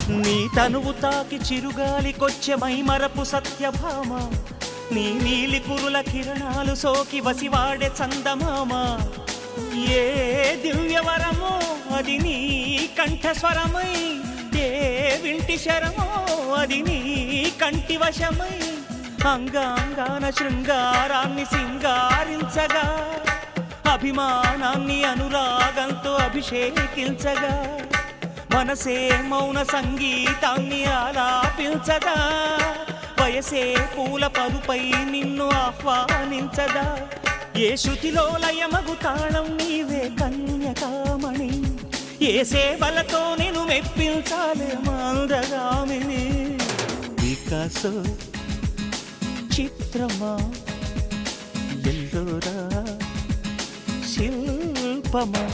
నీ తనువు తాకి చిరుగాలికొచ్చే మైమరపు సత్యభామ, నీ నీలి కురుల కిరణాలు సోకి వసివాడే చందమామ. ఏ దివ్యవరమో అది నీ కంఠస్వరమై, ఏ వింటి శరమో అది నీ కంటి వశమై, అంగాంగాన శృంగారాన్ని సింగారించగా, అభిమానాన్ని అనురాగంతో అభిషేకించగా, మనసే మౌన సంగీతాన్ని ఆలాపించగా, వయసే పూల పరుపై నిన్ను ఆహ్వానించదా. ఏ శృతిలో లయమగు తాళం నీవే కన్యకామణి, ఏ సేవలతో నేను మెప్పించాలే మందగామిని. వికాసో చిత్రమా ఎల్లోరా శిల్పమా.